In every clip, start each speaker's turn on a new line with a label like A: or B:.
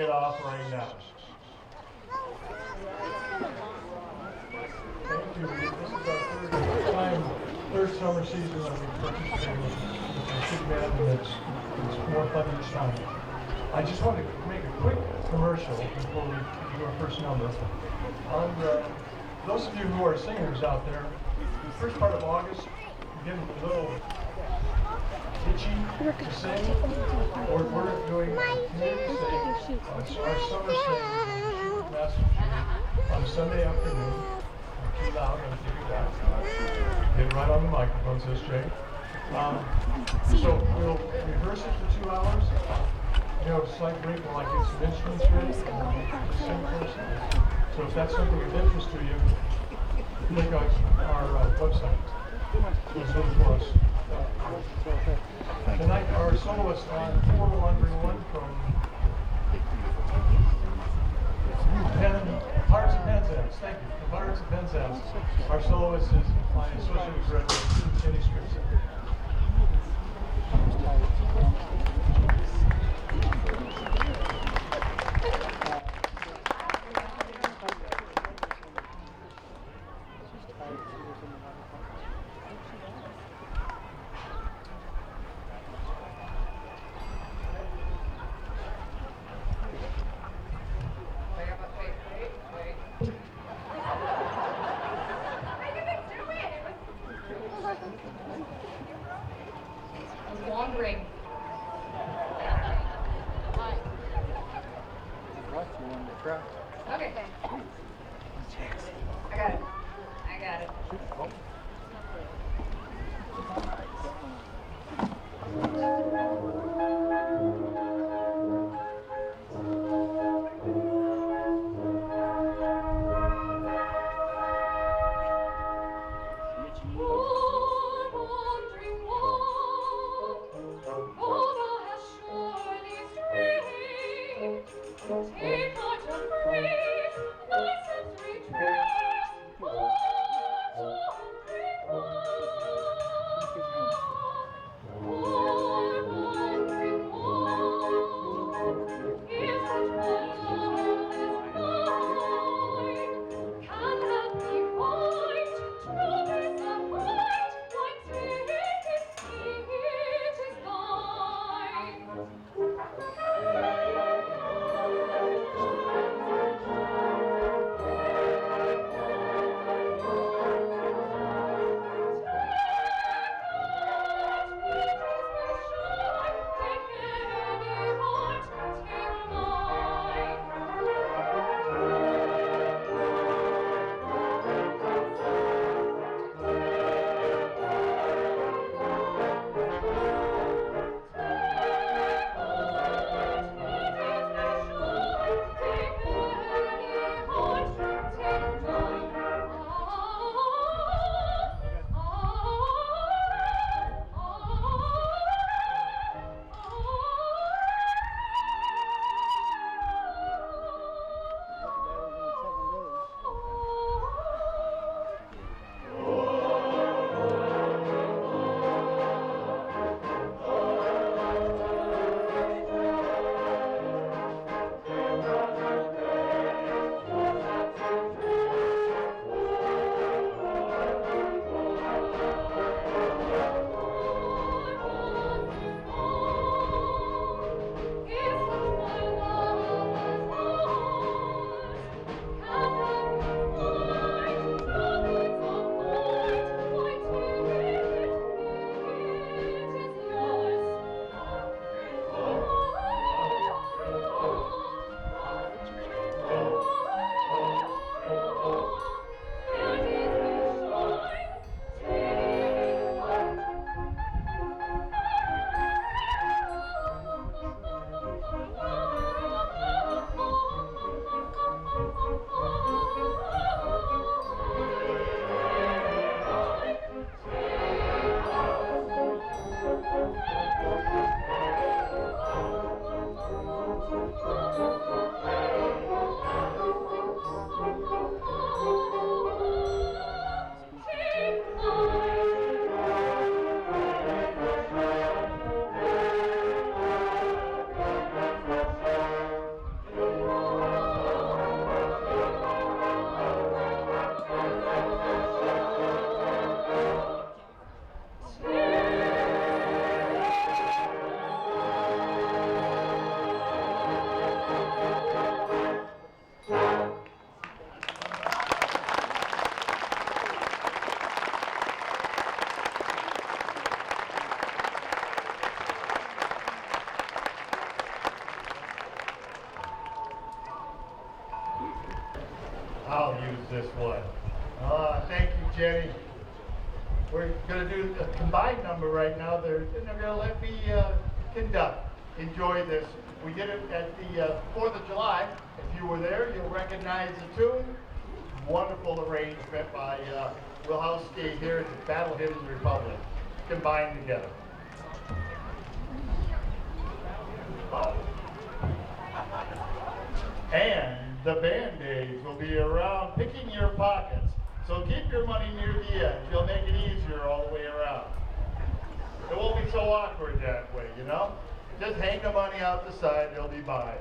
A: it off right now. Thank you. This is our third summer season that we participated with the City Band, and it's more fun each time. I just want to make a quick commercial before we do our first number. Those of you who are singers out there, the first part of August, you're getting a little itchy to sing, or we're doing community sing, our summer sing, on Sunday afternoon. Too loud, I'll give you that. Get right on the microphone, says Jay. So we'll rehearse it for 2 hours. You know, a slight break while I get some instruments ready, and just sing for us. So if that's something of interest to you, look at our website. Just look for us. Tonight, our soloist on 4-1-1 from Pirates of Penzance. Thank you. The Pirates of Penzance. Our soloist is my associate director, Kenny Scripps.
B: Wandering.
C: What you want to try?
B: Okay. I got it. Take heart and breathe, nice and retrace,
A: I'll use this one. Thank you, Jenny. We're going to do a combined number right now. They're going to let me conduct. Enjoy this. We did it at the 4th of July. If you were there, you'll recognize the tune. Wonderful arrangement by Wilhowski here at the Battle Hymns Republic. Combined together. Oh. And the Band-Aids will be around picking your pockets. So keep your money near the edge. You'll make it easier all the way around. It won't be so awkward that way, you know? Just hang the money out the side, they'll be by.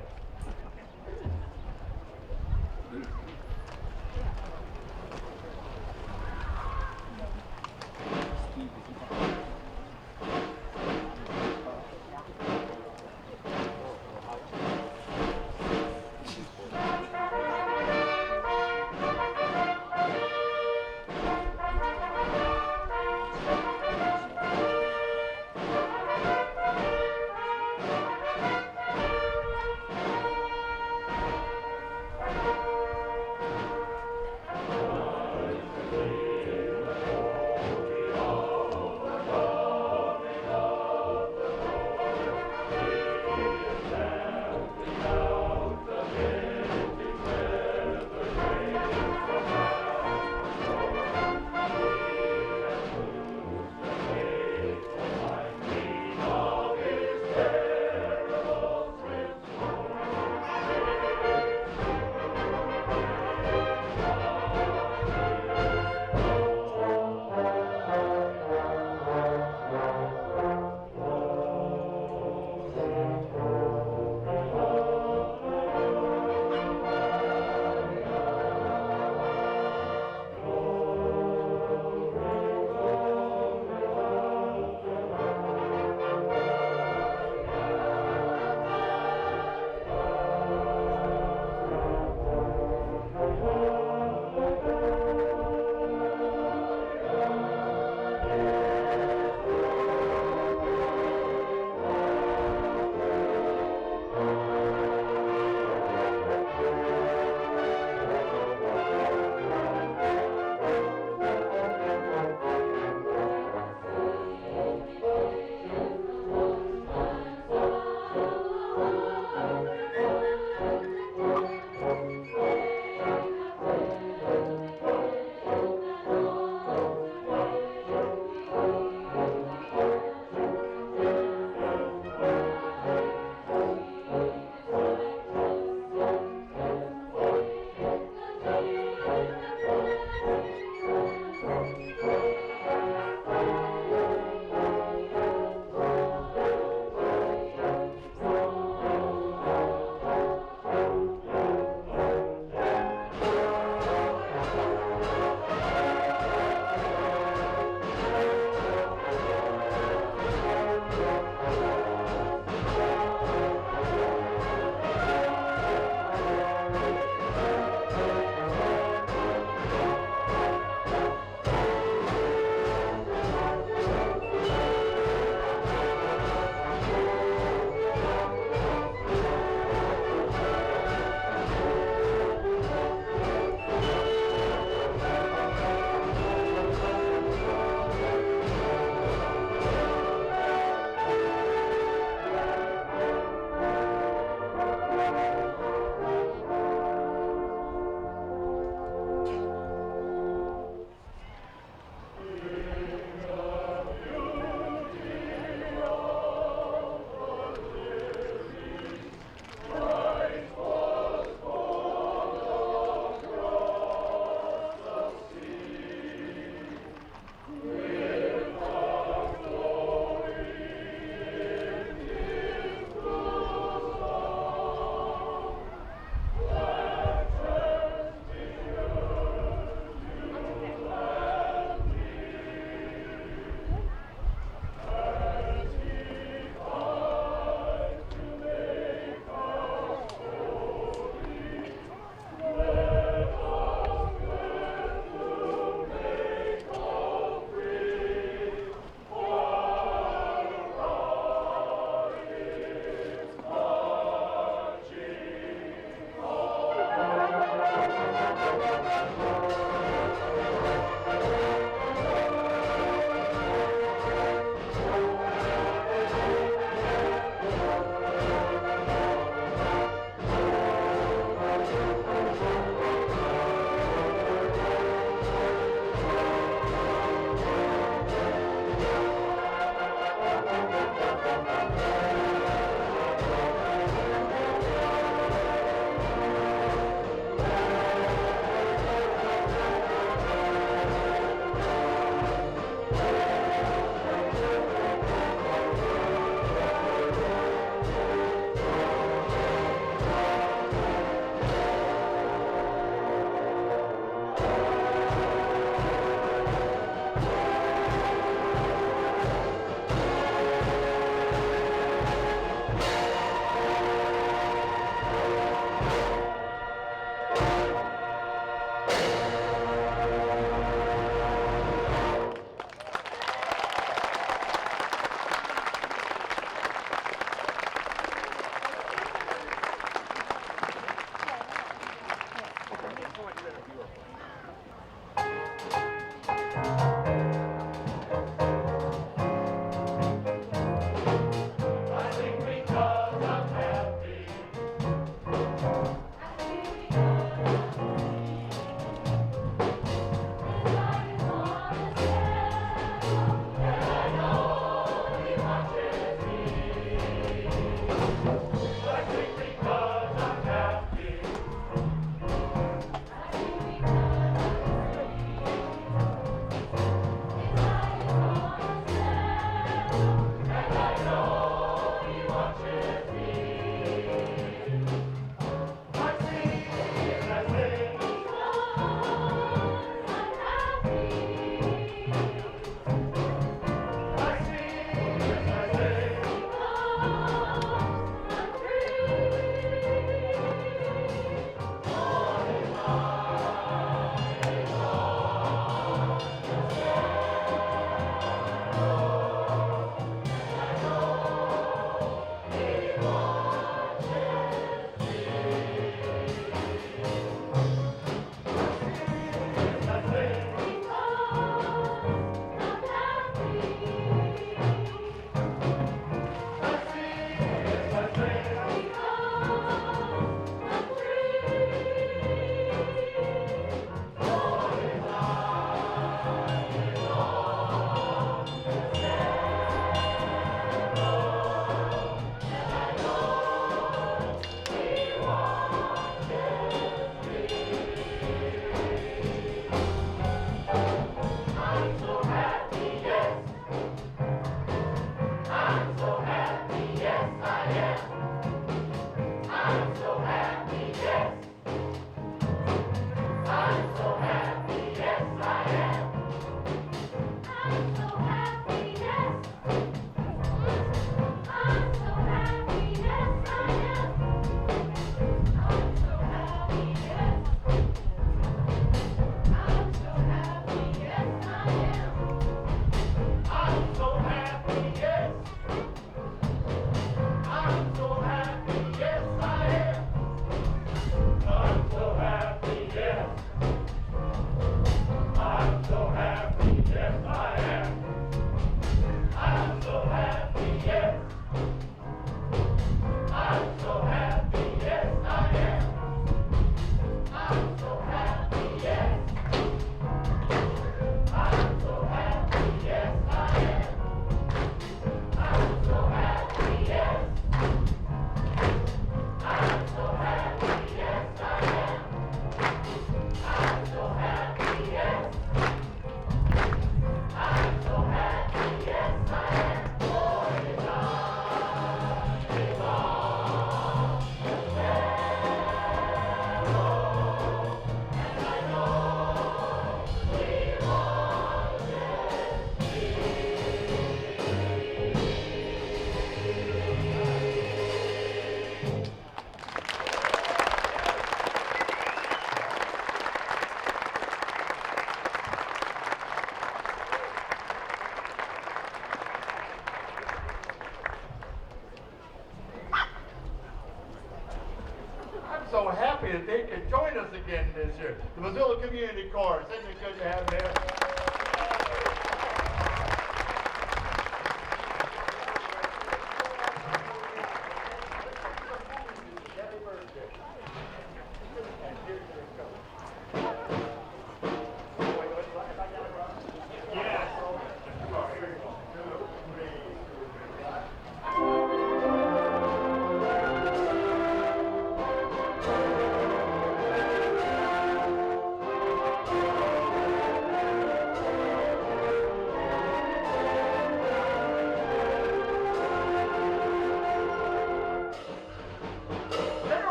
D: so happy that they could join us again this year. The Missoula Community Chorus. Isn't it good to have them here?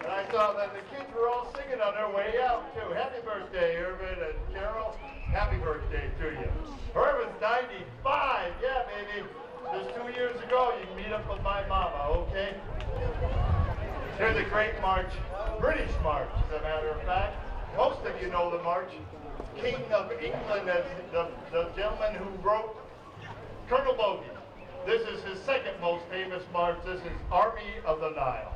D: And I saw that the kids were all singing on their way out too. Happy birthday, Irvin and Carol. Happy birthday to you. Irvin's 95. Yeah, baby. Just 2 years ago, you can meet up with my mama, okay? Here's the great march, British march, as a matter of fact. Most of you know the march. King of England is the gentleman who wrote Colonel Bogey. This is his second most famous march. This is Army of the Nile.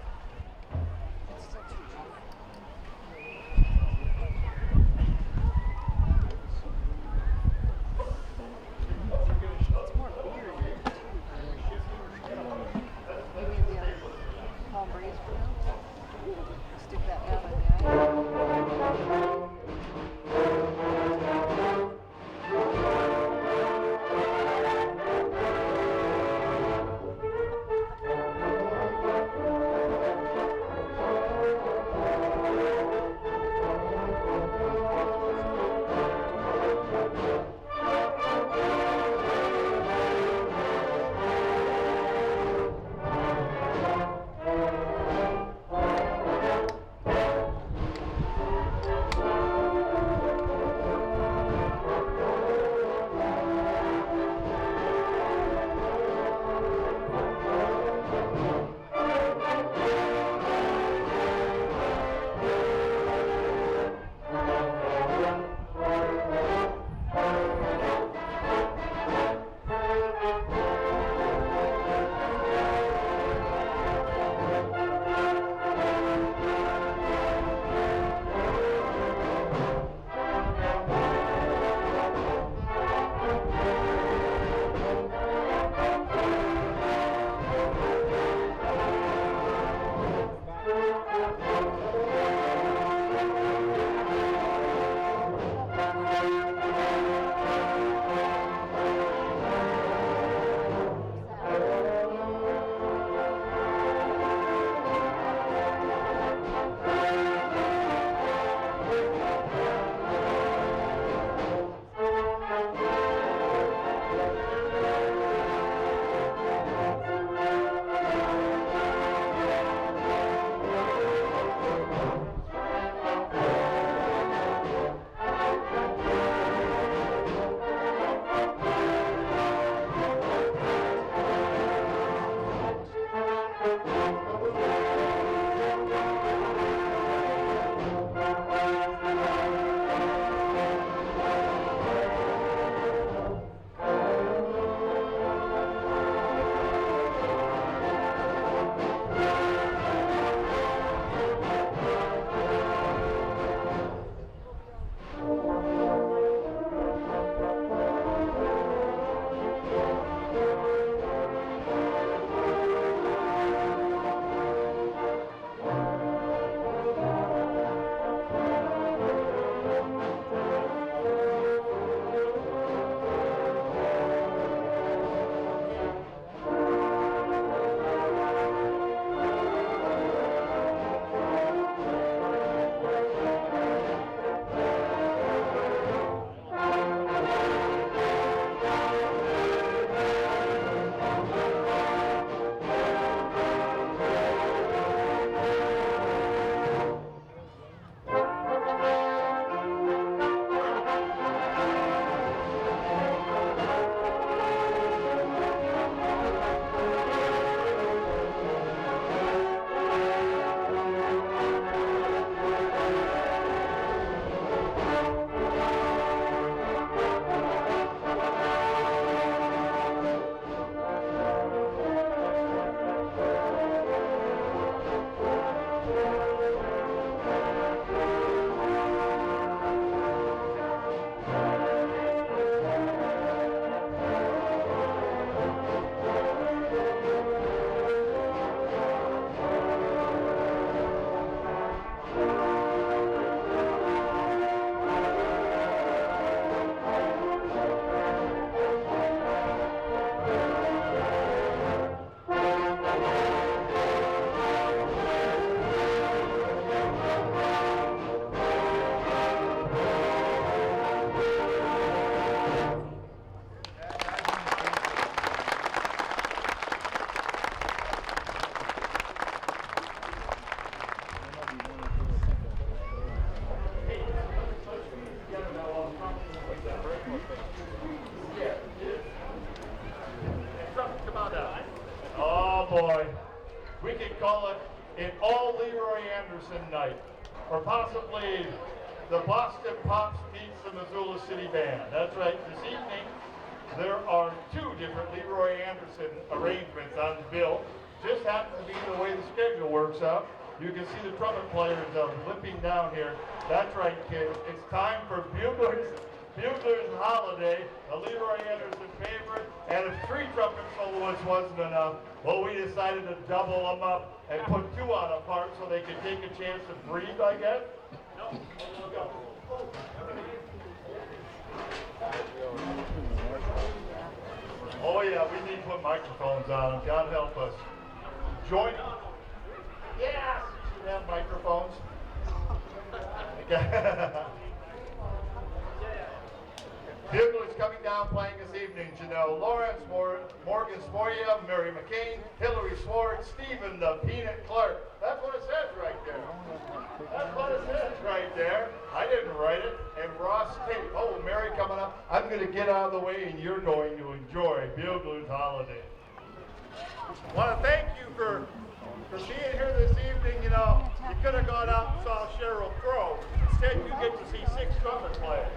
D: Leroy Anderson night, or possibly the Boston Pops meets the Missoula City Band. That's right, this evening there are two different Leroy Anderson arrangements on the bill. Just happens to be the way the schedule works out. You can see the trumpet players limping down here. That's right, kids. It's time for Bugler's Holiday, a Leroy Anderson favorite. And if 3 trumpet soloists wasn't enough, well, we decided to double them up and put 2 on a part so they could take a chance to breathe, I guess. No, look up. Oh yeah, we need to put microphones on. God help us. Join. Yes, you should have microphones. Buglers coming down playing this evening, Janelle Lawrence, Morgan Sporia, Mary McCain, Hillary Swartz, Stephen the Peanut Clark. That's what it says right there. That's what it says right there. I didn't write it. And Ross Tate. Oh, Mary coming up. I'm going to get out of the way and you're going to enjoy Buglers Holiday. I want to thank you for being here this evening. You know, you could have gone out and saw Sheryl Crow. Instead, you get to see 6 trumpet players.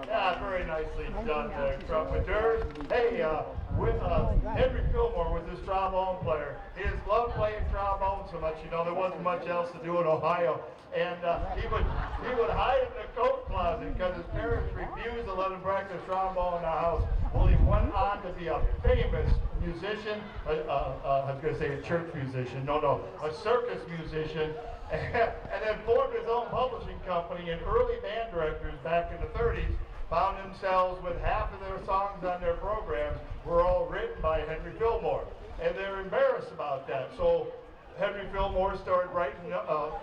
D: Yeah, very nicely done there, trumpeters. Hey, with Henry Fillmore was this trombone player. He just loved playing trombone so much, you know, there wasn't much else to do in Ohio. And he would hide in the coat closet because his parents refused to let him practice trombone in the house. Well, he went on to be a famous musician. I was going to say a church musician. No, a circus musician. And then formed his own publishing company, and early band directors back in the 30s found themselves with half of their songs on their programs were all written by Henry Fillmore. And they're embarrassed about that. So Henry Fillmore started writing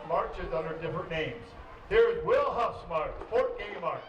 D: marches under different names. Here's Will Huff's March, Fort Gay March.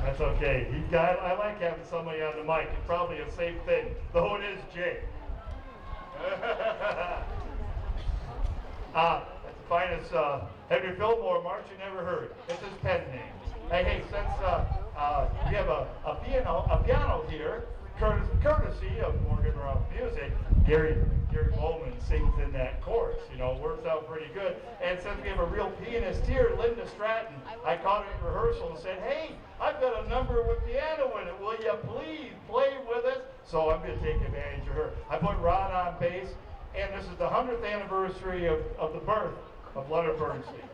D: That's okay. I like having somebody on the mic. It's probably a safe thing, though it is Jay. That's the finest Henry Fillmore march you never heard. It's his pen name. Hey, since we have a piano here, courtesy of Morgan Ruff Music, Gary Bowman sings in that chorus. You know, works out pretty good. And since we have a real pianist here, Linda Stratton, I caught her in rehearsal and said, "Hey, I've got a number with piano in it. Will you please play with us?" So I'm going to take advantage of her. I put Ron on bass, and this is the 100th anniversary of the birth of Leonard Bernstein.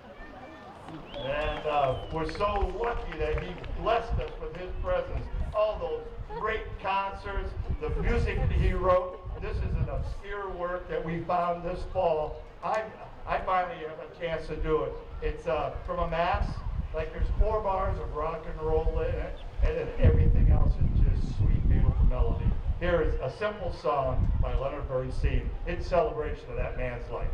D: And we're so lucky that he blessed us with his presence. All those great concerts, the music that he wrote. This is an obscure work that we found this fall. I finally have a chance to do it. It's from a mass. Like there's 4 bars of rock and roll in it, and then everything else is just sweet, beautiful melody. Here is a simple song by Leonard Bernstein in celebration of that man's life.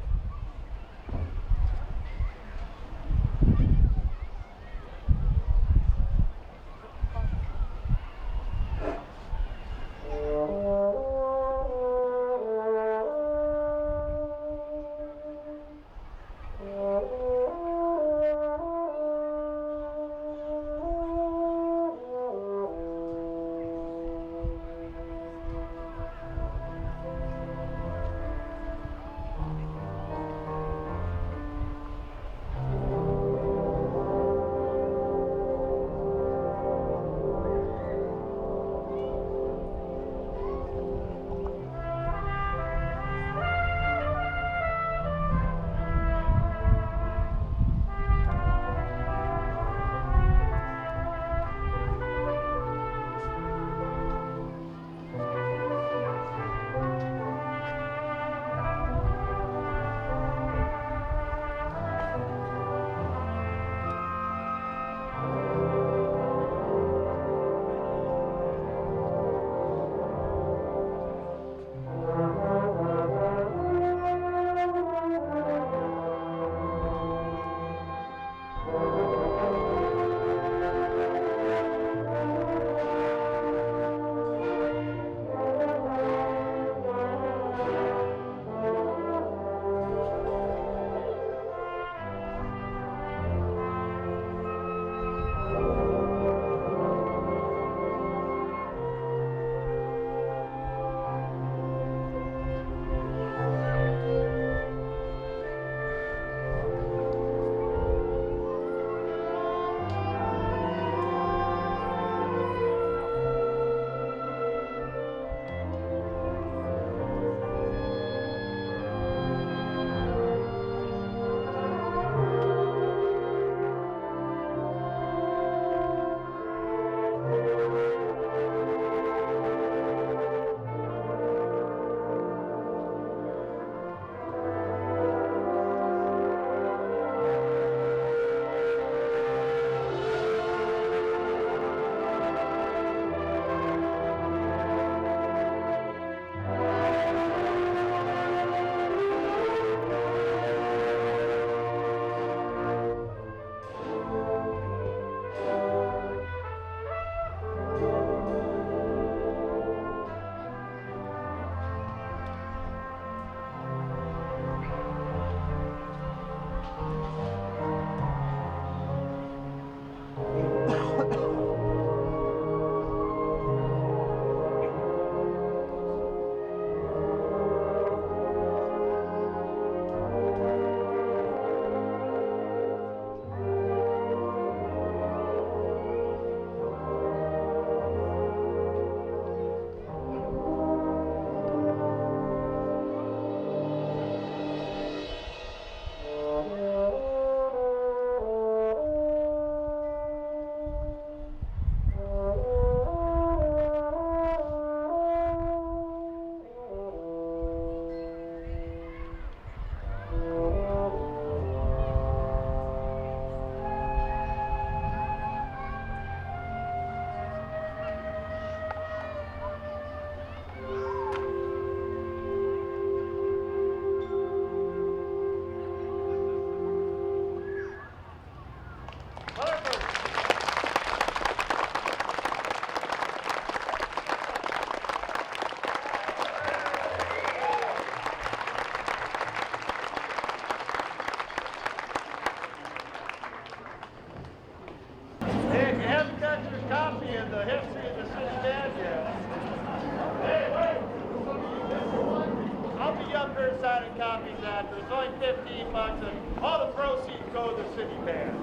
D: $15, and all the proceeds go to the city band.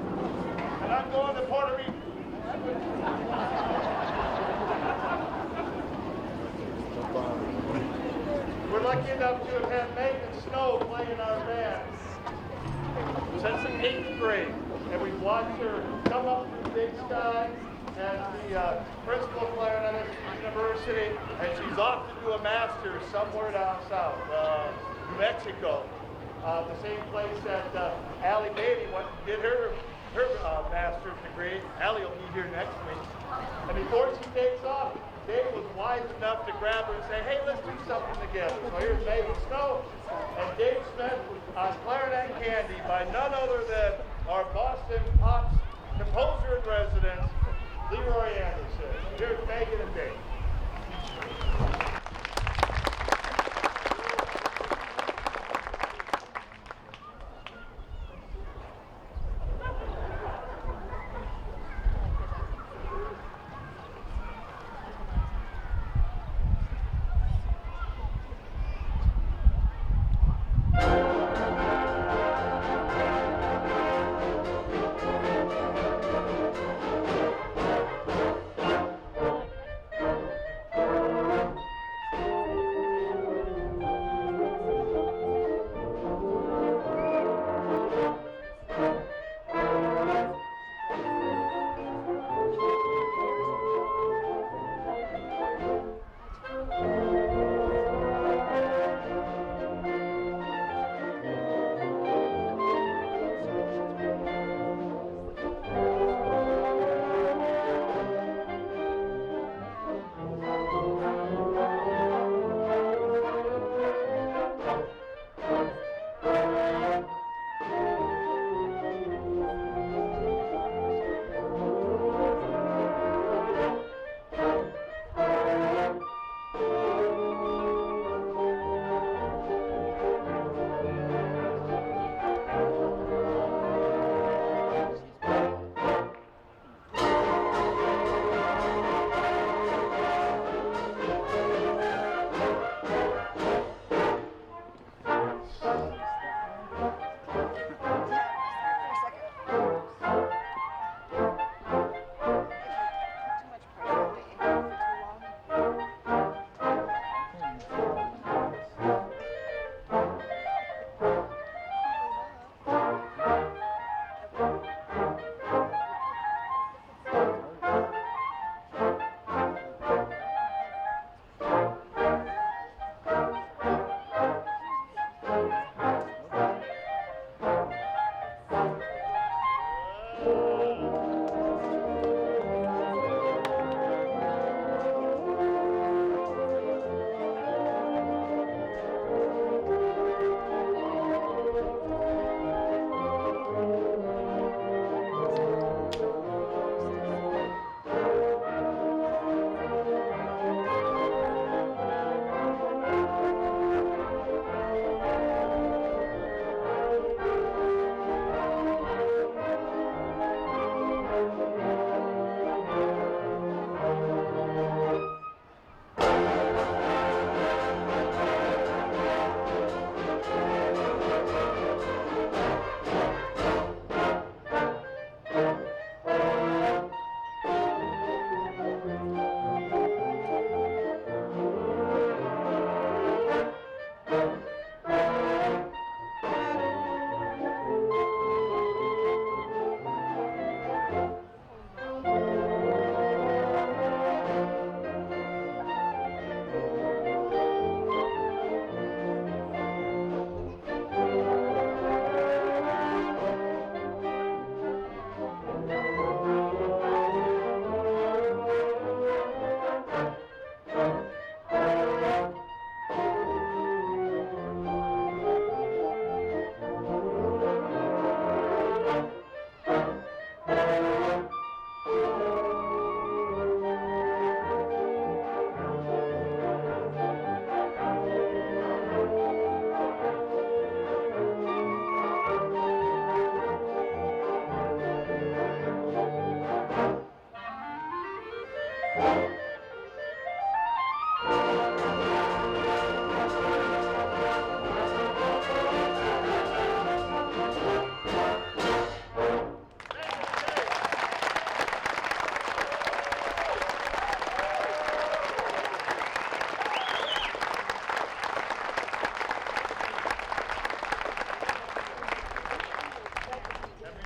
D: And I'm going to Puerto Rico. We're lucky enough to have had Megan Snow play in our band since the 8th grade. And we've watched her come up through the big sky as the principal clarinetist at the university, and she's off to do a master's somewhere down south, New Mexico. The same place that Allie Beatty went and did her master's degree. Allie will be here next week. And before she takes off, Dave was wise enough to grab her and say, hey, let's do something together. So here's Megan Snow and Dave Smith on Clarinet Candy by none other than our Boston Pops composer in residence, Leroy Anderson. Here's Megan and Dave.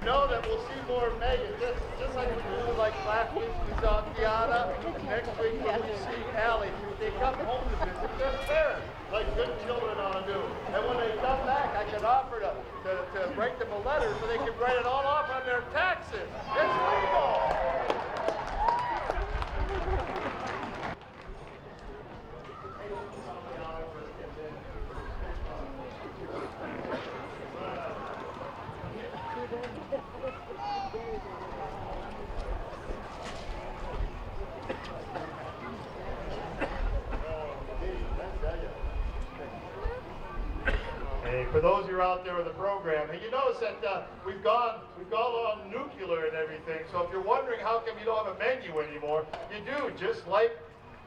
D: Know that we'll see more of Megan, just like we do, like last week we saw Tiana, and next week we'll see Allie. They come home to visit their parents, like good children ought to do. And when they come back, I can offer to write them a letter so they can write it all off on their taxes. It's legal. Hey, for those of you out there with the program, and you notice that we've gone on nuclear and everything. So if you're wondering how come you don't have a menu anymore, you do. Just like,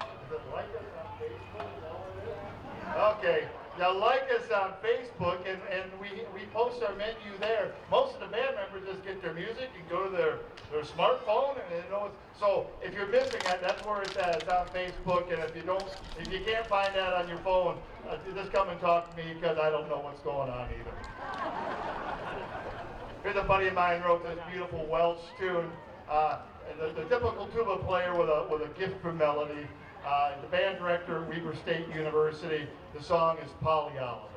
D: is it like us on Facebook? Is that what it is? Okay. Now like us on Facebook, and we post our menu there. Most of the band members just get their music and go to their smartphone, and they know it's, so if you're missing that, that's where it's at. It's on Facebook, and if you can't find that on your phone, just come and talk to me because I don't know what's going on either. Here's a buddy of mine wrote this beautiful Welsh tune. The typical tuba player with a gift for melody. The band director, Weber State University. The song is Polly Oliver.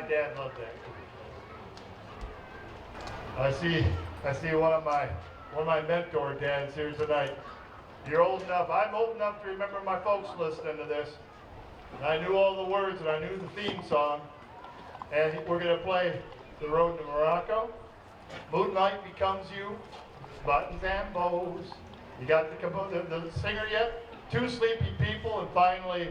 D: dad loved that. I see one of my mentor dads here tonight. You're old enough. I'm old enough to remember my folks listening to this. And I knew all the words and I knew the theme song. And we're gonna play The Road to Morocco. Moonlight Becomes You, Buttons and Bows. You got the singer yet? Two Sleepy People, and finally,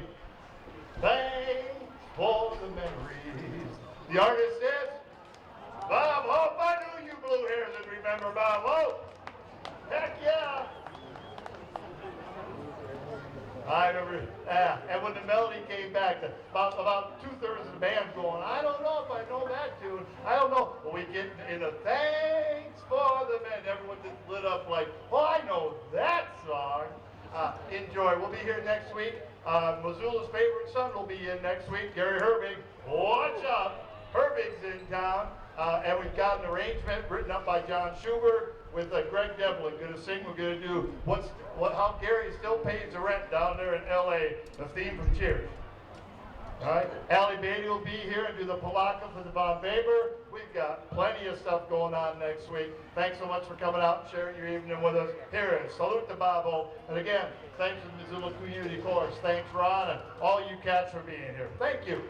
D: Thanks for the Memories. The artist is Bob Hope. I knew you blue hairs would remember Bob Hope. Heck yeah. I remember, and when the melody came back, about 2/3 of the band going, I don't know if I know that tune. I don't know. Well, we get into Thanks for the Men. Everyone just lit up like, oh, I know that song. Enjoy. We'll be here next week. Missoula's favorite son will be in next week. Gary Herbig. Watch out. Herbig's in town. And we've got an arrangement written up by John Schubert with Greg Devlin. Going to sing. We're going to do how Gary still pays the rent down there in L.A. The theme from Cheers. All right. Allie Beatty will be here and do the Polaka for the Von Weber. We've got plenty of stuff going on next week. Thanks so much for coming out and sharing your evening with us. Here is Salute to Bobo. And again, thanks to the Missoula Community Chorus. Thanks, Ron, and all you cats for being here. Thank you.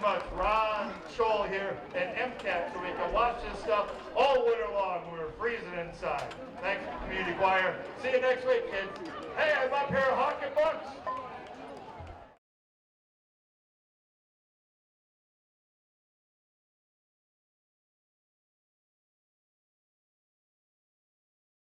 D: much Ron, Scholl here, and MCAT so we can watch this stuff all winter long. We were freezing inside. Thanks, community choir. See you next week, kids. Hey, I'm up here hawking books.